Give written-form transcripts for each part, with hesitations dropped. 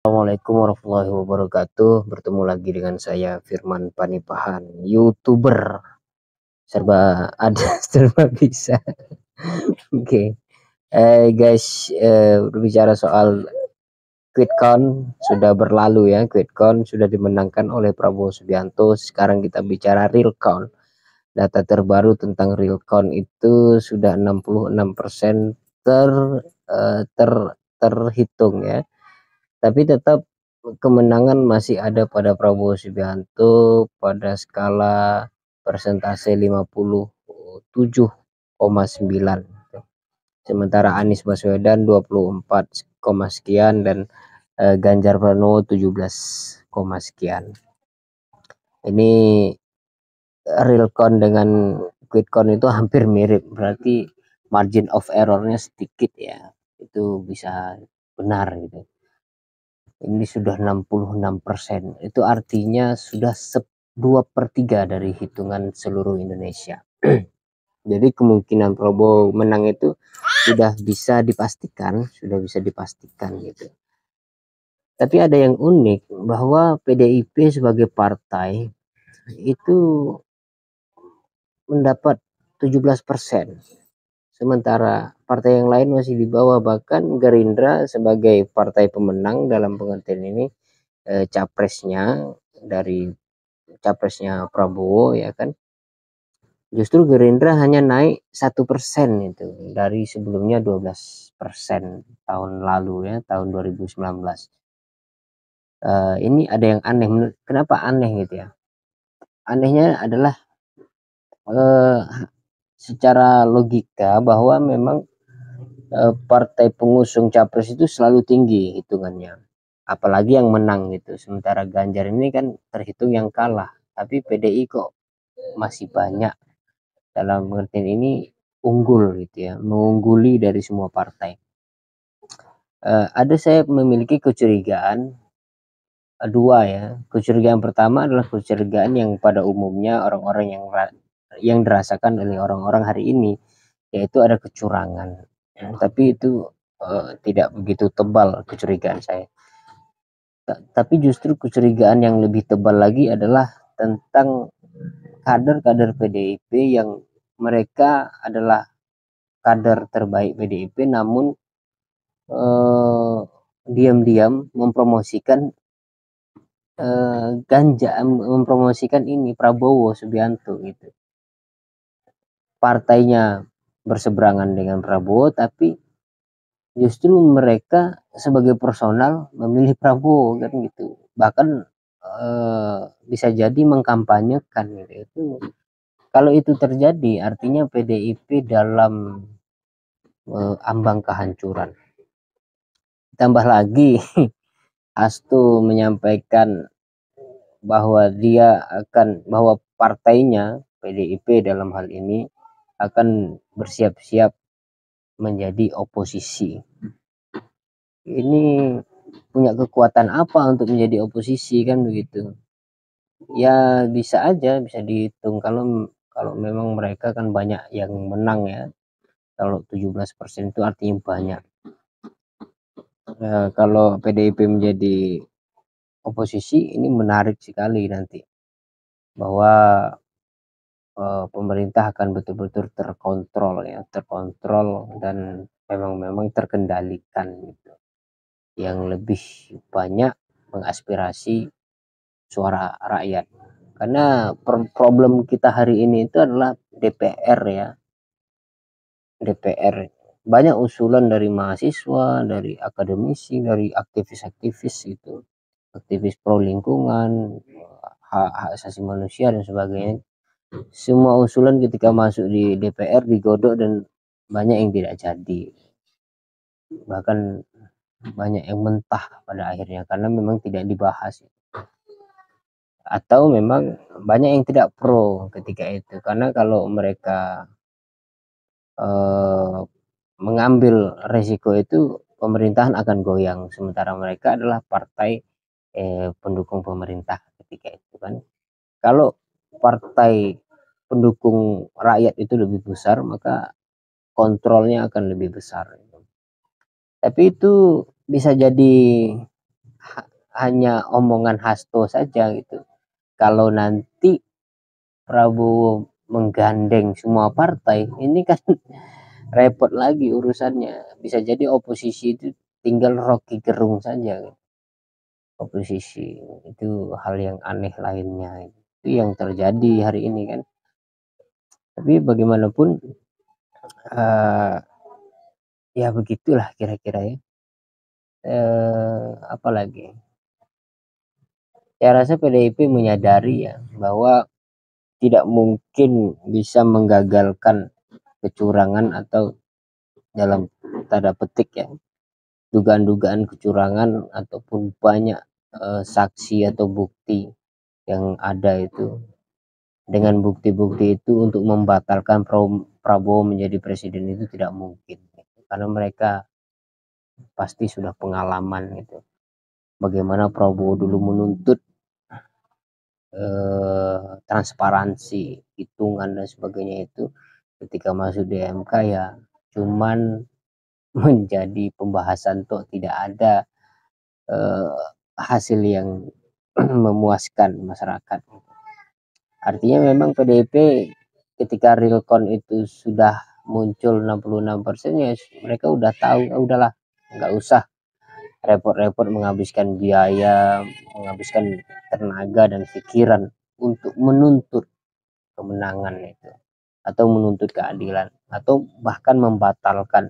Assalamualaikum warahmatullahi wabarakatuh. Bertemu lagi dengan saya Firman Panipahan, YouTuber serba ada serba bisa. Oke. Guys, berbicara soal QuickCon sudah berlalu ya. QuickCon sudah dimenangkan oleh Prabowo Subianto. Sekarang kita bicara real count. Data terbaru tentang real count itu sudah 66% ter, eh, ter terhitung ya. Tapi tetap kemenangan masih ada pada Prabowo Subianto pada skala persentase 57,9. Sementara Anies Baswedan 24, sekian dan Ganjar Pranowo 17, sekian. Ini real count dengan quick count itu hampir mirip, berarti margin of errornya sedikit ya, itu bisa benar gitu. Ini sudah 66%, itu artinya sudah 2/3 dari hitungan seluruh Indonesia. Jadi kemungkinan Prabowo menang itu sudah bisa dipastikan gitu. Tapi ada yang unik bahwa PDIP sebagai partai itu mendapat 17%, sementara partai yang lain masih di bawah. Bahkan Gerindra sebagai partai pemenang dalam pengertian ini, capresnya Prabowo ya kan, justru Gerindra hanya naik 1% itu dari sebelumnya 12% tahun lalu ya, tahun 2019. Ini ada yang aneh. Kenapa aneh gitu ya? Anehnya adalah secara logika bahwa memang partai pengusung capres itu selalu tinggi hitungannya, apalagi yang menang gitu. Sementara Ganjar ini kan terhitung yang kalah, tapi PDI kok masih banyak dalam pengertian ini unggul gitu ya, mengungguli dari semua partai. Saya memiliki kecurigaan dua ya. Kecurigaan pertama adalah kecurigaan yang pada umumnya orang-orang yang dirasakan oleh orang-orang hari ini, yaitu ada kecurangan. Tapi itu tidak begitu tebal kecurigaan saya. Tapi justru kecurigaan yang lebih tebal lagi adalah tentang kader-kader PDIP yang mereka adalah kader terbaik PDIP, namun diam-diam mempromosikan mempromosikan ini Prabowo Subianto gitu. Partainya berseberangan dengan Prabowo, tapi justru mereka sebagai personal memilih Prabowo kan gitu. Bahkan bisa jadi mengkampanyekan gitu. Itu kalau itu terjadi artinya PDIP dalam ambang kehancuran. Tambah lagi Hasto menyampaikan bahwa bahwa partainya PDIP dalam hal ini akan bersiap-siap menjadi oposisi. Ini punya kekuatan apa untuk menjadi oposisi kan begitu? Ya bisa aja, bisa dihitung kalau memang mereka kan banyak yang menang ya. Kalau 17% itu artinya banyak. Kalau PDIP menjadi oposisi, ini menarik sekali nanti, bahwa pemerintah akan betul-betul terkontrol dan memang terkendalikan gitu, yang lebih banyak mengaspirasi suara rakyat. Karena problem kita hari ini itu adalah DPR ya. DPR banyak usulan dari mahasiswa, dari akademisi, dari aktivis-aktivis itu, aktivis pro lingkungan, hak asasi manusia dan sebagainya. Semua usulan ketika masuk di DPR digodok dan banyak yang tidak jadi, bahkan banyak yang mentah pada akhirnya karena memang tidak dibahas, atau memang banyak yang tidak pro ketika itu, karena kalau mereka mengambil resiko itu pemerintahan akan goyang, sementara mereka adalah partai pendukung pemerintah ketika itu kan. Kalau partai pendukung rakyat itu lebih besar, maka kontrolnya akan lebih besar. Tapi itu bisa jadi hanya omongan Hasto saja gitu. Kalau nanti Prabowo menggandeng semua partai, ini kan repot lagi urusannya. Bisa jadi oposisi itu tinggal Rocky Gerung saja gitu. Oposisi itu hal yang aneh lainnya, itu yang terjadi hari ini kan. Tapi bagaimanapun ya begitulah kira-kira ya. Apalagi saya rasa PDIP menyadari ya bahwa tidak mungkin bisa menggagalkan kecurangan atau dalam tanda petik ya dugaan-dugaan kecurangan ataupun banyak saksi atau bukti yang ada itu, dengan bukti-bukti itu untuk membatalkan Prabowo menjadi presiden itu tidak mungkin, karena mereka pasti sudah pengalaman gitu bagaimana Prabowo dulu menuntut transparansi hitungan dan sebagainya. Itu ketika masuk di MK ya cuman menjadi pembahasan tuh, tidak ada hasil yang memuaskan masyarakat. Artinya memang PDIP ketika realcon itu sudah muncul 66% ya mereka udah tahu, udahlah nggak usah repot-repot menghabiskan biaya, menghabiskan tenaga dan pikiran untuk menuntut kemenangan itu atau menuntut keadilan atau bahkan membatalkan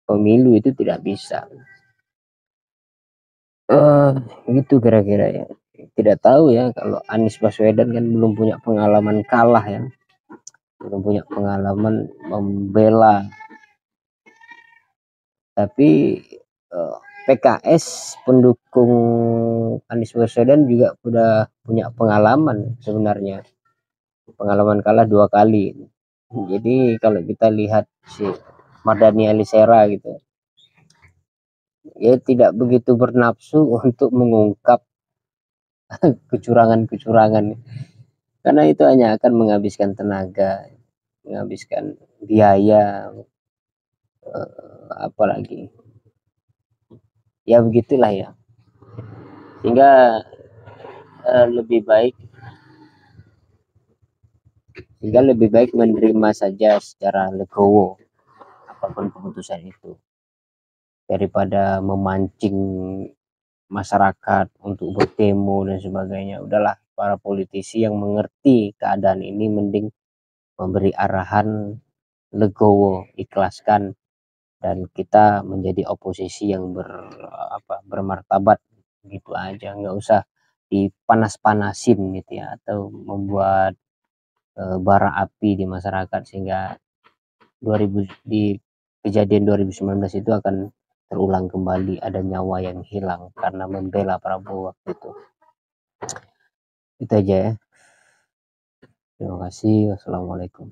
pemilu, itu tidak bisa. Gitu kira-kira ya. Tidak tahu ya, kalau Anies Baswedan kan belum punya pengalaman kalah ya, belum punya pengalaman membela. Tapi PKS pendukung Anies Baswedan juga sudah punya pengalaman sebenarnya, pengalaman kalah 2 kali. Jadi kalau kita lihat si Mardhani Alisera gitu, ya tidak begitu bernafsu untuk mengungkap kecurangan-kecurangan, karena itu hanya akan menghabiskan tenaga, menghabiskan biaya, apalagi ya begitulah ya, sehingga lebih baik menerima saja secara legowo apapun keputusan itu daripada memancing masyarakat untuk bertemu dan sebagainya. Udahlah, para politisi yang mengerti keadaan ini mending memberi arahan legowo, ikhlaskan, dan kita menjadi oposisi yang bermartabat gitu aja, nggak usah dipanas-panasin gitu ya, atau membuat bara api di masyarakat sehingga di kejadian 2019 itu akan terulang kembali, ada nyawa yang hilang karena membela Prabowo waktu itu. Itu aja ya. Terima kasih. Wassalamualaikum.